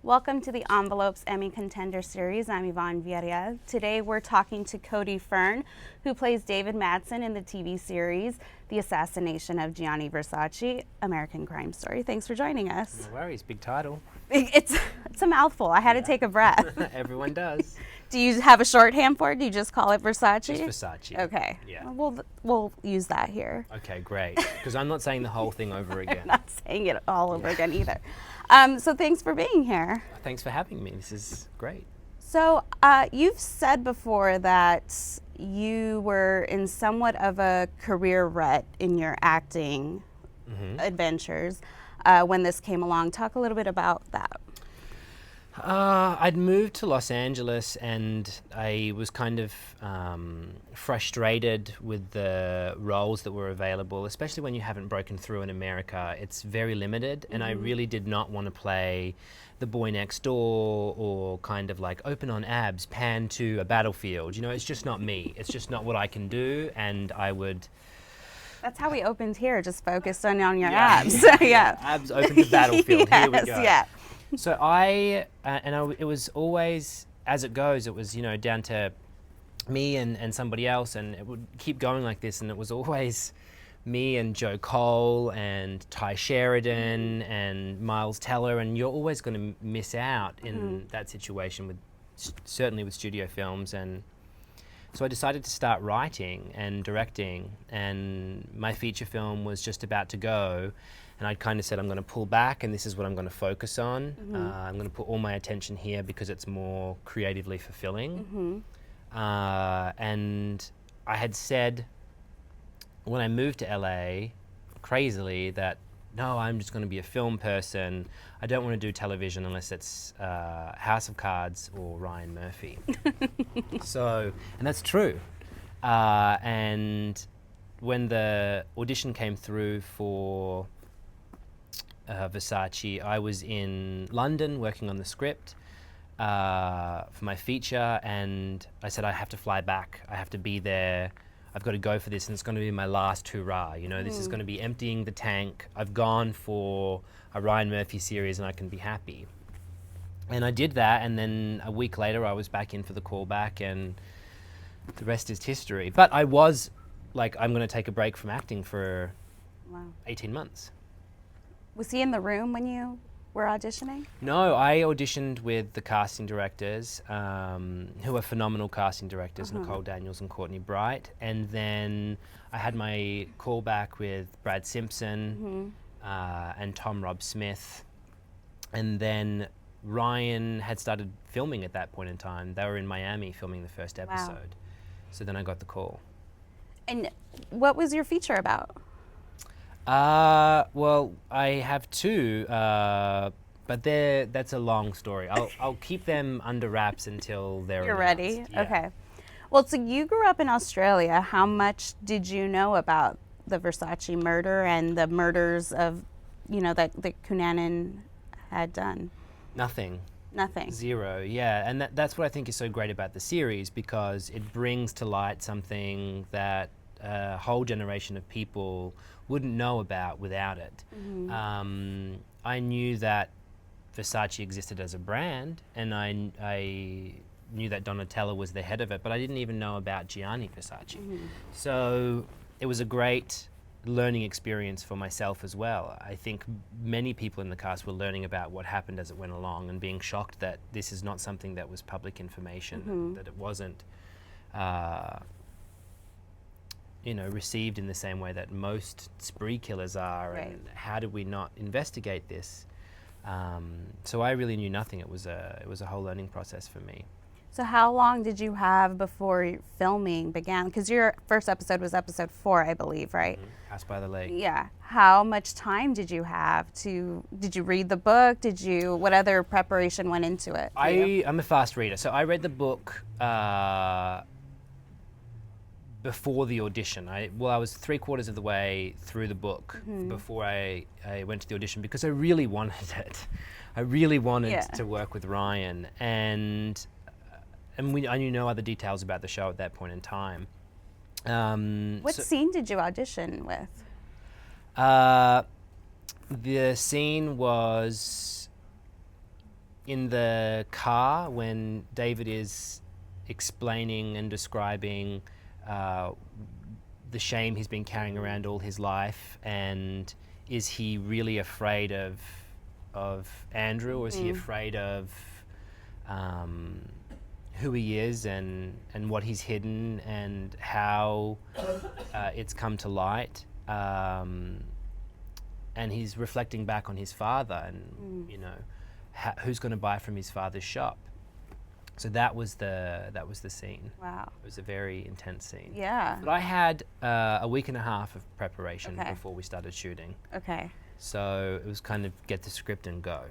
Welcome to the Envelopes Emmy Contender Series. I'm Yvonne Vieira. Today we're talking to Cody Fern, who plays David Madsen in the TV series The Assassination of Gianni Versace, American Crime Story. Thanks for joining us. No worries, big title. It's a mouthful. I had to take a breath. Everyone does. Do you have a shorthand for it? Do you just call it Versace? Just Versace. Okay. Yeah. We'll use that here. Okay, great. Because I'm not saying the whole thing over again. I'm not saying it all over again either. So thanks for being here. Thanks for having me. This is great. So you've said before that you were in somewhat of a career rut in your acting adventures when this came along. Talk a little bit about that. I'd moved to Los Angeles and I was kind of frustrated with the roles that were available, especially when you haven't broken through in America. It's very limited, and I really did not want to play the boy next door or kind of like open on abs, pan to a battlefield. You know, it's just not me. It's just not what I can do, and I would... That's how we opened here, just focused on your abs. Yeah. Abs open to battlefield. Yes, here we go. Yeah. So it was always, as it goes, it was, down to me and somebody else, and it would keep going like this, and it was always me and Joe Cole and Ty Sheridan and Miles Teller, and you're always going to miss out in that situation certainly with studio films. And so I decided to start writing and directing, and my feature film was just about to go. And I kind of said, I'm going to pull back, and this is what I'm going to focus on. I'm going to put all my attention here because it's more creatively fulfilling. And I had said, when I moved to LA, crazily, that no, I'm just going to be a film person. I don't want to do television unless it's House of Cards or Ryan Murphy. And that's true. And when the audition came through for Versace, I was in London working on the script for my feature, and I said, I have to fly back. I have to be there. I've got to go for this, and it's going to be my last hurrah. This is going to be emptying the tank. I've gone for a Ryan Murphy series, and I can be happy. And I did that, and then a week later, I was back in for the callback, and the rest is history. But I was like, I'm going to take a break from acting for 18 months. Was he in the room when you were auditioning? No, I auditioned with the casting directors, who are phenomenal casting directors, Nicole Daniels and Courtney Bright. And then I had my callback with Brad Simpson and Tom Rob Smith. And then Ryan had started filming at that point in time. They were in Miami filming the first episode. Wow. So then I got the call. And what was your feature about? Well, I have two, but that's a long story. I'll keep them under wraps until they're You're announced. ready? Yeah. Okay. Well, so you grew up in Australia. How much did you know about the Versace murder and the murders of, that Cunanan had done? Nothing. Nothing. Zero, yeah. And that's what I think is so great about the series, because it brings to light something that a whole generation of people wouldn't know about without it. I knew that Versace existed as a brand, and I knew that Donatella was the head of it, but I didn't even know about Gianni Versace. So it was a great learning experience for myself as well. I think many people in the cast were learning about what happened as it went along and being shocked that this is not something that was public information, that it wasn't received in the same way that most spree killers are. Right. And how did we not investigate this? So I really knew nothing. It was a whole learning process for me. So how long did you have before filming began? Because your first episode was episode 4, I believe, right? House by the Lake. Yeah. How much time did you have did you read the book? What other preparation went into it? I'm a fast reader. So I read the book before the audition. I was 3/4 of the way through the book before I went to the audition, because I really wanted it. I really wanted to work with Ryan, and I knew no other details about the show at that point in time. What scene did you audition with? The scene was in the car when David is explaining and describing the shame he's been carrying around all his life, and is he really afraid of Andrew, or is he afraid of who he is and what he's hidden and how it's come to light, and he's reflecting back on his father and you know who's going to buy from his father's shop. So that was the scene. Wow. It was a very intense scene. Yeah. But I had a week and a half of preparation Okay. before we started shooting. Okay. So it was kind of get the script and go.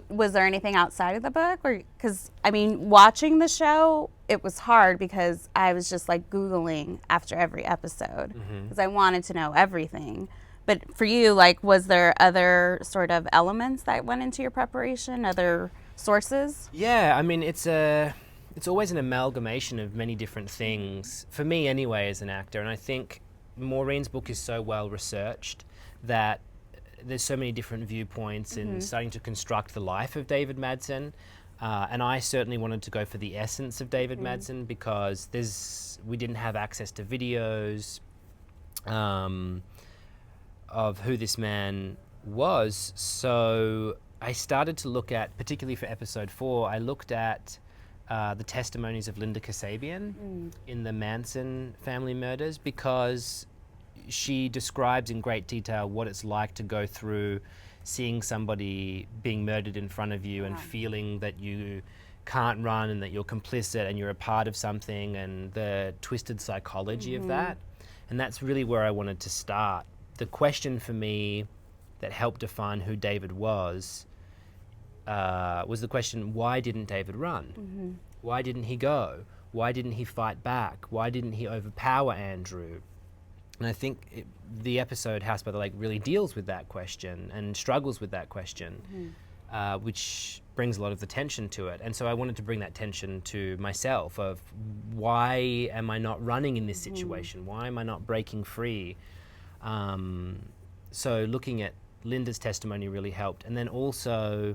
Was there anything outside of the book? Because, I mean, watching the show, it was hard because I was just like Googling after every episode because I wanted to know everything. But for you, like, was there other sort of elements that went into your preparation, other sources? Yeah, I mean, it's always an amalgamation of many different things, for me anyway, as an actor. And I think Maureen's book is so well researched that there's so many different viewpoints in starting to construct the life of David Madsen. And I certainly wanted to go for the essence of David Madsen because we didn't have access to videos of who this man was. So I started to look at, particularly for episode 4, I looked at the testimonies of Linda Kasabian in the Manson family murders, because she describes in great detail what it's like to go through seeing somebody being murdered in front of you and feeling that you can't run and that you're complicit and you're a part of something, and the twisted psychology of that. And that's really where I wanted to start. The question for me that helped define who David was the question, why didn't David run? Why didn't he go? Why didn't he fight back? Why didn't he overpower Andrew? And I think the episode House by the Lake really deals with that question and struggles with that question, which brings a lot of the tension to it. And so I wanted to bring that tension to myself of, why am I not running in this situation? Why am I not breaking free? So looking at Linda's testimony really helped. And then also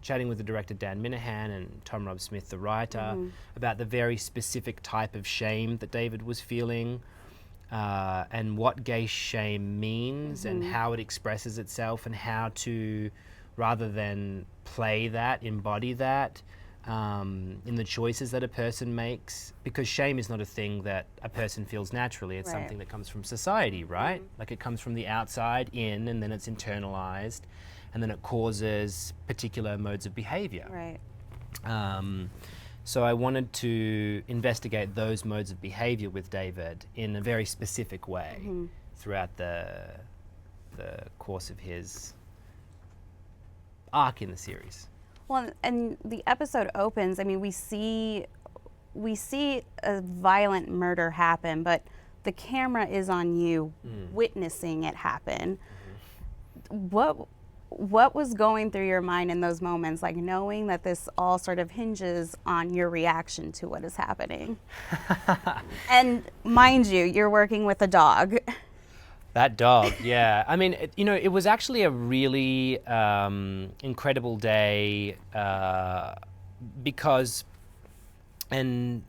chatting with the director Dan Minahan and Tom Rob Smith, the writer, about the very specific type of shame that David was feeling, and what gay shame means and how it expresses itself, and how to, rather than play that, embody that in the choices that a person makes, because shame is not a thing that a person feels naturally. It's something that comes from society, right? Like it comes from the outside in, and then it's internalized, and then it causes particular modes of behavior. Right. So I wanted to investigate those modes of behavior with David in a very specific way throughout the course of his arc in the series. Well, and the episode opens, I mean, we see a violent murder happen, but the camera is on you witnessing it happen. What was going through your mind in those moments, like knowing that this all sort of hinges on your reaction to what is happening? And mind you, you're working with a dog. That dog, yeah. I mean, it was actually a really incredible day because, Darren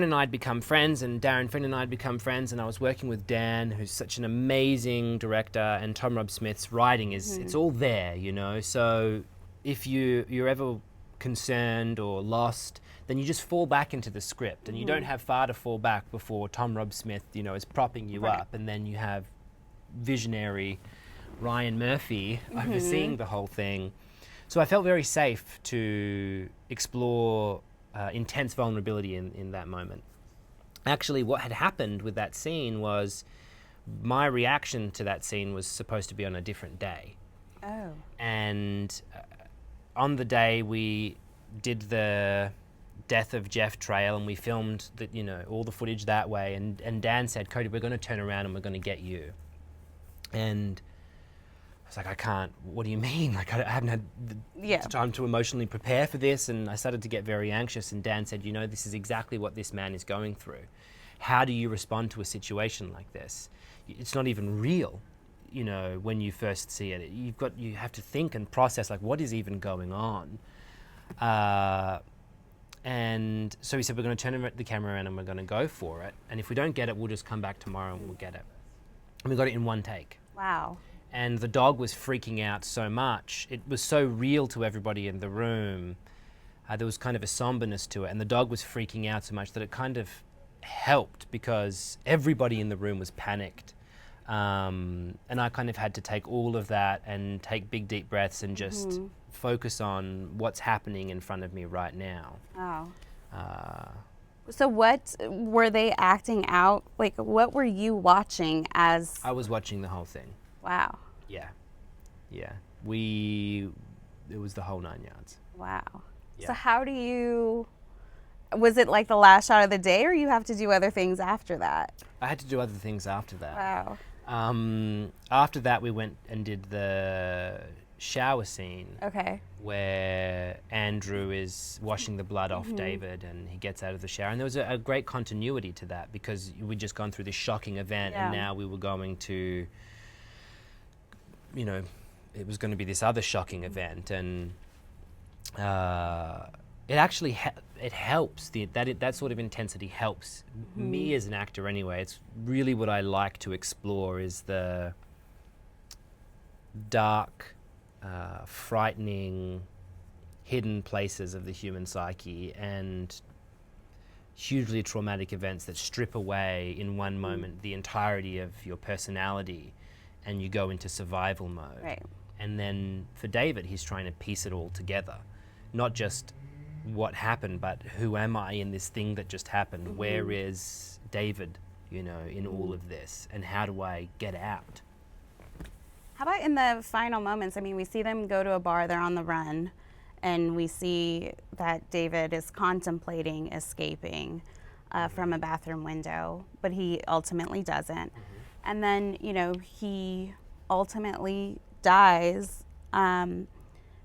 and I had become friends, and Darren Finn and I had become friends, and I was working with Dan, who's such an amazing director, and Tom Rob Smith's writing it's all there, So if you're ever concerned or lost, then you just fall back into the script, and you don't have far to fall back before Tom Rob Smith, is propping you up, and then you have visionary Ryan Murphy overseeing the whole thing. So I felt very safe to explore intense vulnerability in that moment. Actually, what had happened with that scene was my reaction to that scene was supposed to be on a different day. Oh. And on the day we did the Death of Jeff trail, and we filmed all the footage that way, and Dan said, "Cody, we're going to turn around and we're going to get you." And I was like, I can't, what do you mean? Like, I haven't had the time to emotionally prepare for this. And I started to get very anxious. And Dan said, this is exactly what this man is going through. How do you respond to a situation like this? It's not even real. you know, when you first see it. You have to think and process, like, what is even going on? And so we said, we're going to turn the camera around and we're going to go for it. And if we don't get it, we'll just come back tomorrow and we'll get it. And we got it in one take. Wow. And the dog was freaking out so much. It was so real to everybody in the room. There was kind of a somberness to it. And the dog was freaking out so much that it kind of helped, because everybody in the room was panicked. And I kind of had to take all of that and take big, deep breaths and just focus on what's happening in front of me right now. Wow. So what were they acting out? Like, what were you watching as? I was watching the whole thing. Wow. Yeah. Yeah. It was the whole 9 yards. Wow. Yeah. So how do you, was it like the last shot of the day, or you have to do other things after that? I had to do other things after that. Wow. After that, we went and did the shower scene. Okay. Where Andrew is washing the blood off David, and he gets out of the shower. And there was a great continuity to that, because we'd just gone through this shocking event, and now we were going to, you know, it was going to be this other shocking event. And it actually it helps. That sort of intensity helps me as an actor anyway. It's really what I like to explore, is the dark, frightening, hidden places of the human psyche, and hugely traumatic events that strip away in one moment the entirety of your personality, and you go into survival mode. Right. And then for David, he's trying to piece it all together. Not just what happened, but who am I in this thing that just happened? Where is David, you know, in all of this? And how do I get out? How about in the final moments? I mean, we see them go to a bar, they're on the run, and we see that David is contemplating escaping from a bathroom window, but he ultimately doesn't. And then, you know, he ultimately dies.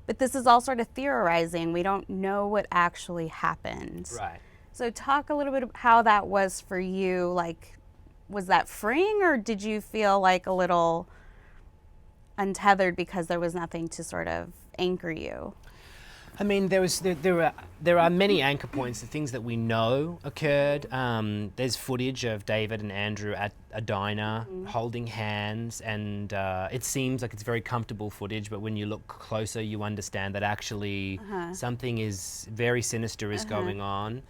But this is all sort of theorizing. We don't know what actually happened. Right. So talk a little bit about how that was for you. Like, was that freeing, or did you feel like a little untethered because there was nothing to sort of anchor you? I mean, there are many anchor points, the things that we know occurred. There's footage of David and Andrew at a diner holding hands, and it seems like it's very comfortable footage, but when you look closer, you understand that actually something is very sinister is going on.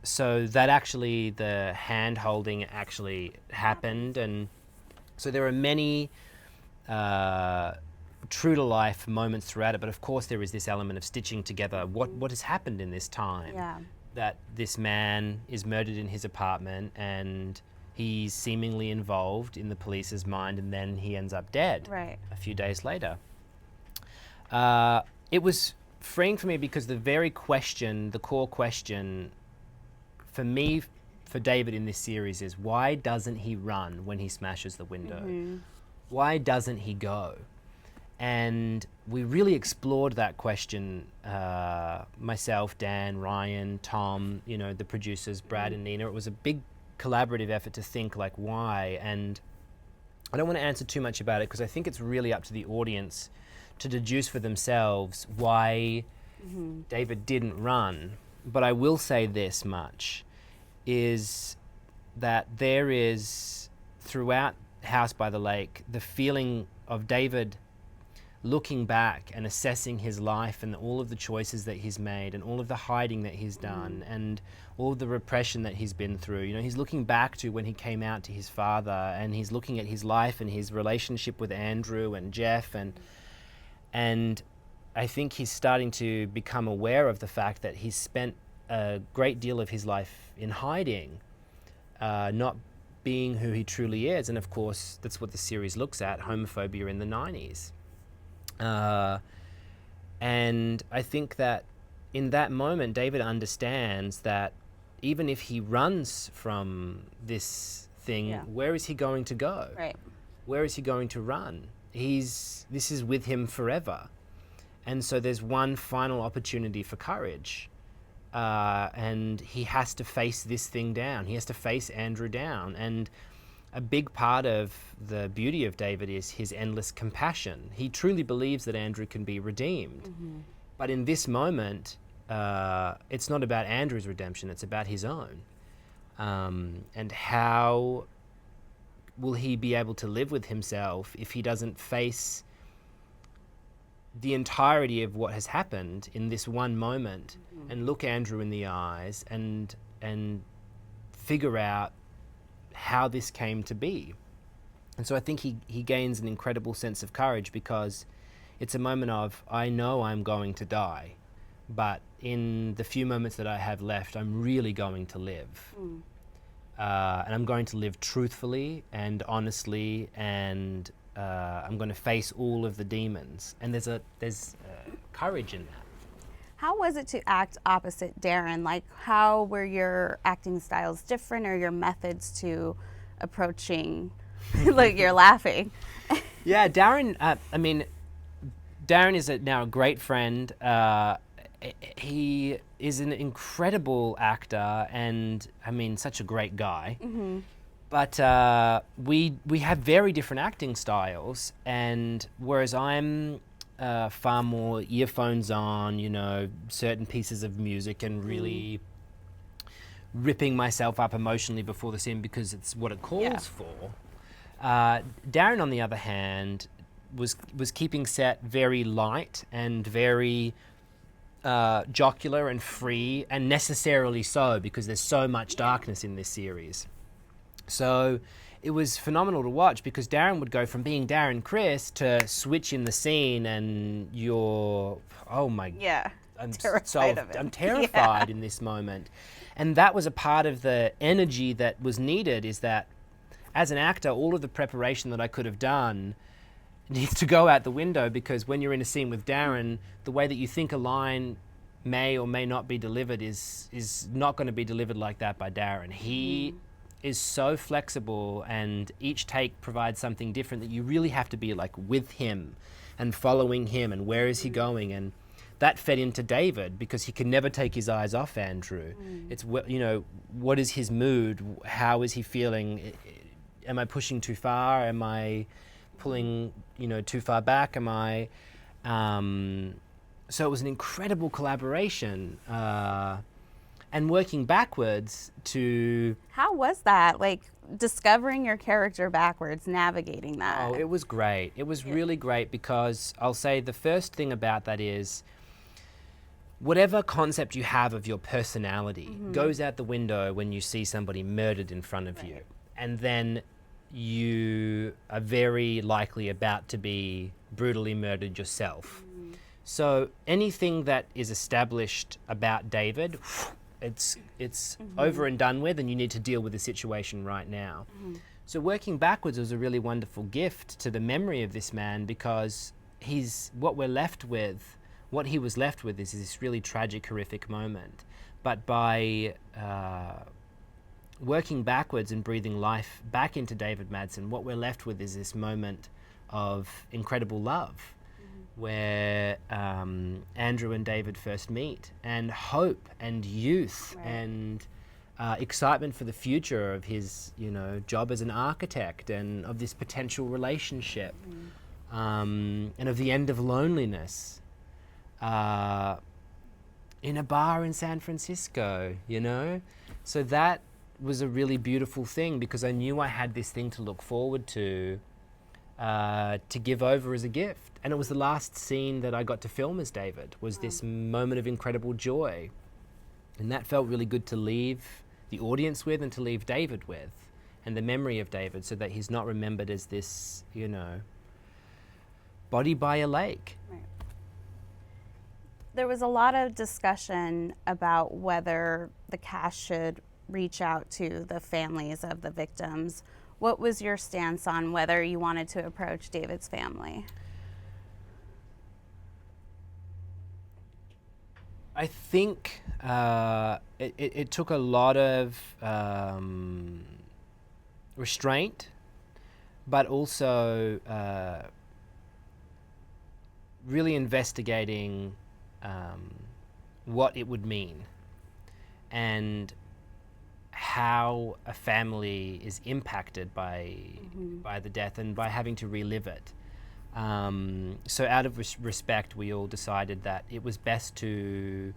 So that actually, the hand holding actually happened, and so there are many true to life moments throughout it, but of course there is this element of stitching together what has happened in this time. Yeah. That this man is murdered in his apartment, and he's seemingly involved in the police's mind, and then he ends up dead Right. a few days later. It was freeing for me because the core question for me, for David in this series, is why doesn't he run when he smashes the window? Why doesn't he go? And we really explored that question, myself, Dan, Ryan, Tom, you know, the producers, Brad and Nina. It was a big collaborative effort to think, like, why? And I don't want to answer too much about it, because I think it's really up to the audience to deduce for themselves why David didn't run. But I will say this much, is that there is, throughout House by the Lake, the feeling of David looking back and assessing his life and all of the choices that he's made and all of the hiding that he's done and all of the repression that he's been through. You know, he's looking back to when he came out to his father, and he's looking at his life and his relationship with Andrew and Jeff, and I think he's starting to become aware of the fact that he's spent a great deal of his life in hiding, not being who he truly is. And of course, that's what the series looks at, homophobia in the 90s. And I think that in that moment, David understands that even if he runs from this thing, where is he going to go? Right. Where is he going to run? This is with him forever. And so there's one final opportunity for courage. And he has to face this thing down. He has to face Andrew down. And a big part of the beauty of David is his endless compassion. He truly believes that Andrew can be redeemed. But in this moment, it's not about Andrew's redemption, it's about his own. And how will he be able to live with himself if he doesn't face the entirety of what has happened in this one moment and look Andrew in the eyes and figure out how this came to be. And so I think he gains an incredible sense of courage, because it's a moment of, I know I'm going to die, but in the few moments that I have left, I'm really going to live. And I'm going to live truthfully and honestly, and I'm going to face all of the demons. And there's courage in that. How was it to act opposite Darren? Like, how were your acting styles different, or your methods to approaching, like, you're laughing? Yeah, Darren, Darren is now a great friend. He is an incredible actor and, such a great guy. But we have very different acting styles, and whereas I'm far more earphones on, certain pieces of music and really ripping myself up emotionally before the scene because it's what it calls for. Darren, on the other hand, was keeping set very light and very jocular and free, and necessarily so, because there's so much darkness in this series. So it was phenomenal to watch, because Darren would go from being Darren Criss to switch in the scene, and you're, oh my, I'm terrified of it. I'm terrified in this moment. And that was a part of the energy that was needed, is that as an actor, all of the preparation that I could have done needs to go out the window, because when you're in a scene with Darren, the way that you think a line may or may not be delivered is not going to be delivered like that by Darren. He is so flexible, and each take provides something different, that you really have to be like with him and following him, and where is he going. And that fed into David, because he could never take his eyes off Andrew. It's, what is his mood? How is he feeling? Am I pushing too far? Am I pulling, too far back? Am I... So it was an incredible collaboration, and working backwards to... How was that? Like, discovering your character backwards, navigating that? Oh, it was great. It was really great, because I'll say the first thing about that is, whatever concept you have of your personality goes out the window when you see somebody murdered in front of you. And then you are very likely about to be brutally murdered yourself. So anything that is established about David, it's over and done with, and you need to deal with the situation right now. So working backwards was a really wonderful gift to the memory of this man, because what he was left with is this really tragic, horrific moment. But by working backwards and breathing life back into David Madsen, what we're left with is this moment of incredible love, where Andrew and David first meet, and hope and youth and excitement for the future of his, job as an architect, and of this potential relationship, and of the end of loneliness in a bar in San Francisco, So that was a really beautiful thing, because I knew I had this thing to look forward to give over as a gift. And it was the last scene that I got to film as David, was this moment of incredible joy. And that felt really good to leave the audience with, and to leave David with, and the memory of David, so that he's not remembered as this, body by a lake. Right. There was a lot of discussion about whether the cast should reach out to the families of the victims. What was your stance on whether you wanted to approach David's family? I think it took a lot of restraint, but also really investigating what it would mean, and how a family is impacted by the death and by having to relive it. So out of respect, we all decided that it was best to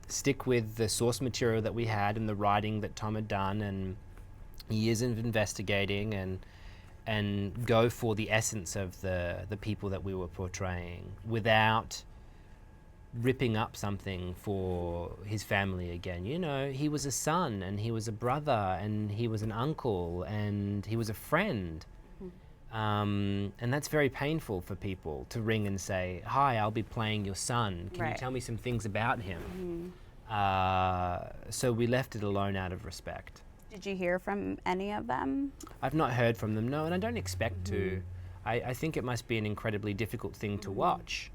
stick with the source material that we had and the writing that Tom had done and years of investigating, and go for the essence of the people that we were portraying without ripping up something for his family again. You know, he was a son and he was a brother and he was an uncle and he was a friend. And that's very painful for people to ring and say, "Hi, I'll be playing your son. Can you tell me some things about him?" So we left it alone out of respect. Did you hear from any of them? I've not heard from them, no, and I don't expect to. I think it must be an incredibly difficult thing to watch.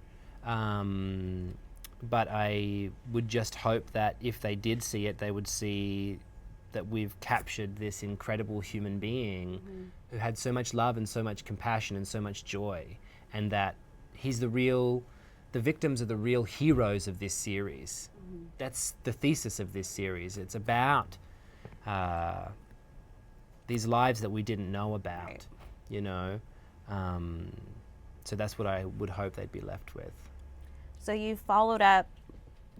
But I would just hope that if they did see it, they would see that we've captured this incredible human being who had so much love and so much compassion and so much joy, and that he's the victims are the real heroes of this series. That's the thesis of this series. It's about these lives that we didn't know about, you know. So that's what I would hope they'd be left with. So you followed up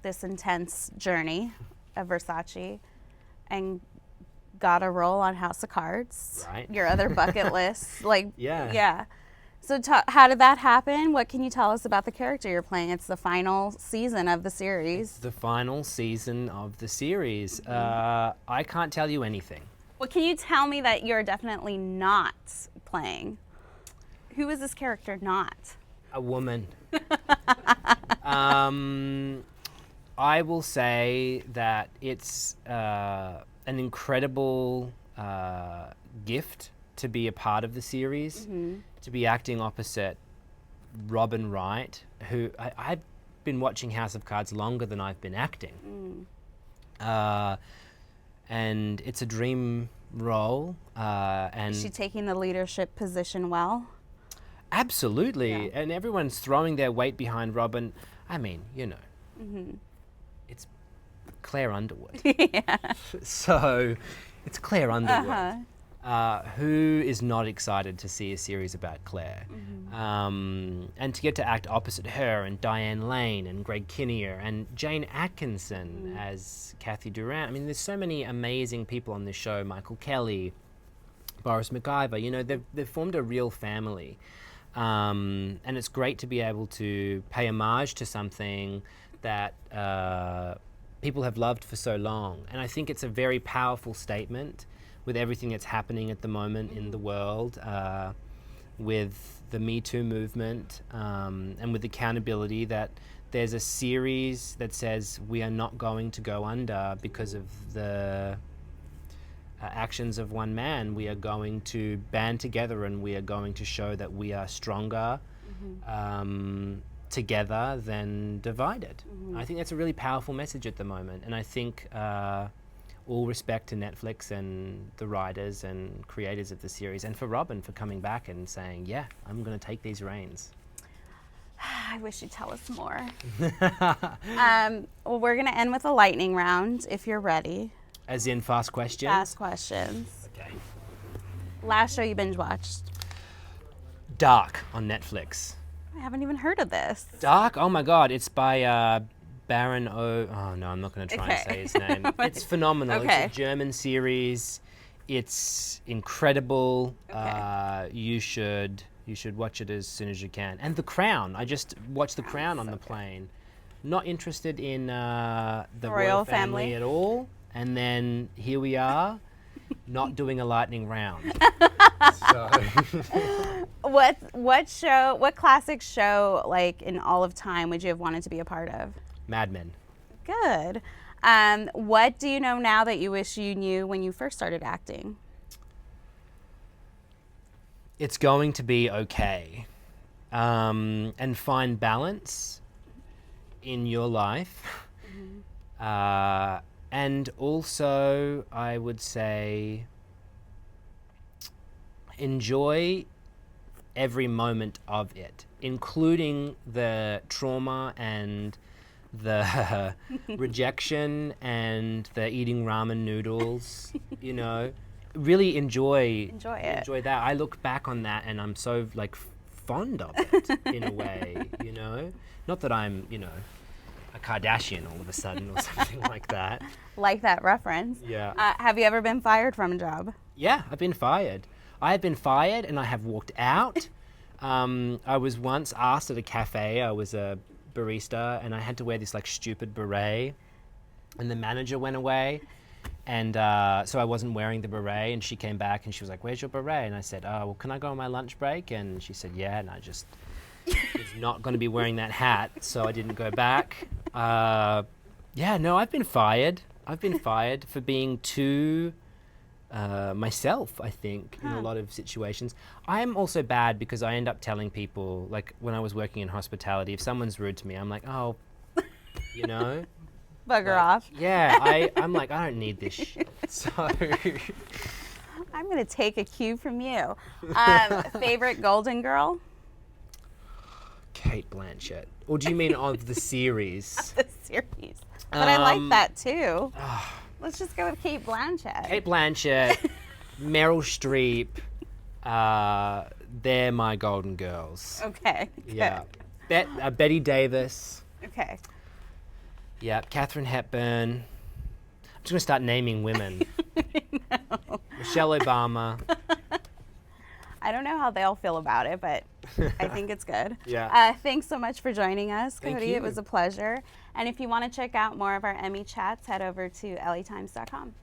this intense journey of Versace and got a role on House of Cards, Right. your other bucket list. Like, Yeah. So how did that happen? What can you tell us about the character you're playing? It's the final season of the series. The final season of the series. I can't tell you anything. Well, can you tell me that you're definitely not playing? Who is this character not? A woman. I will say that it's an incredible gift to be a part of the series, to be acting opposite Robin Wright, who I've been watching House of Cards longer than I've been acting. And it's a dream role. And Is she taking the leadership position well? Absolutely. And everyone's throwing their weight behind Robin. I mean, you know, it's Claire Underwood. So it's Claire Underwood. Who is not excited to see a series about Claire? And to get to act opposite her and Diane Lane and Greg Kinnear and Jane Atkinson as Kathy Durant. I mean, there's so many amazing people on this show. Michael Kelly, Boris McIver. You know, they've formed a real family. And it's great to be able to pay homage to something that people have loved for so long. And I think it's a very powerful statement with everything that's happening at the moment in the world, with the Me Too movement, and with accountability, that there's a series that says we are not going to go under because of the actions of one man. We are going to band together and we are going to show that we are stronger together than divided. I think that's a really powerful message at the moment, and I think all respect to Netflix and the writers and creators of the series, and for Robin for coming back and saying, yeah, I'm going to take these reins. I wish you'd tell us more. Well, we're going to end with a lightning round, if you're ready. As in fast questions? Fast questions. Okay. Last show you binge watched? Dark on Netflix. I haven't even heard of this. Dark? Oh my God, it's by Baron O. Oh no, I'm not going to try and say his name. It's phenomenal. Okay. It's a German series. It's incredible. Okay. You should watch it as soon as you can. And The Crown. I just watched The Crown on the plane. Not interested in the royal family at all. And then here we are, not doing a lightning round. So. What classic show, like in all of time, would you have wanted to be a part of? Mad Men. Good. What do you know now that you wish you knew when you first started acting? It's going to be okay. And find balance in your life. And also, I would say, enjoy every moment of it, including the trauma and the rejection and the eating ramen noodles, you know, really enjoy that. I look back on that and I'm so like fond of it in a way, you know. Not that I'm, you know, a Kardashian all of a sudden or something like that. Like that reference. Yeah. Have you ever been fired from a job? Yeah, I've been fired. I have been fired and I have walked out. I was once asked at a cafe, I was a barista, and I had to wear this like stupid beret, and the manager went away, and so I wasn't wearing the beret, and she came back and she was like, "Where's your beret?" And I said, "Oh, well, can I go on my lunch break?" And she said, "Yeah," and I just was not going to be wearing that hat, so I didn't go back. Yeah, no, I've been fired. I've been fired for being too myself, I think, in a lot of situations. I'm also bad because I end up telling people, like when I was working in hospitality, if someone's rude to me, I'm like, oh, you know. Bugger off. Yeah, I'm like, I don't need this shit. So I'm going to take a cue from you. Favorite Golden Girl? Kate Blanchett. Or do you mean of the series? The series. But I like that too. Let's just go with Kate Blanchett. Kate Blanchett, Meryl Streep, they're my golden girls. Okay. Good. Yeah. Betty Davis. Okay. Yeah. Katharine Hepburn. I'm just going to start naming women. No. Michelle Obama. I don't know how they'll feel about it, but I think it's good. Yeah. Thanks so much for joining us, Cody. Thank you. It was a pleasure. And if you want to check out more of our Emmy chats, head over to latimes.com.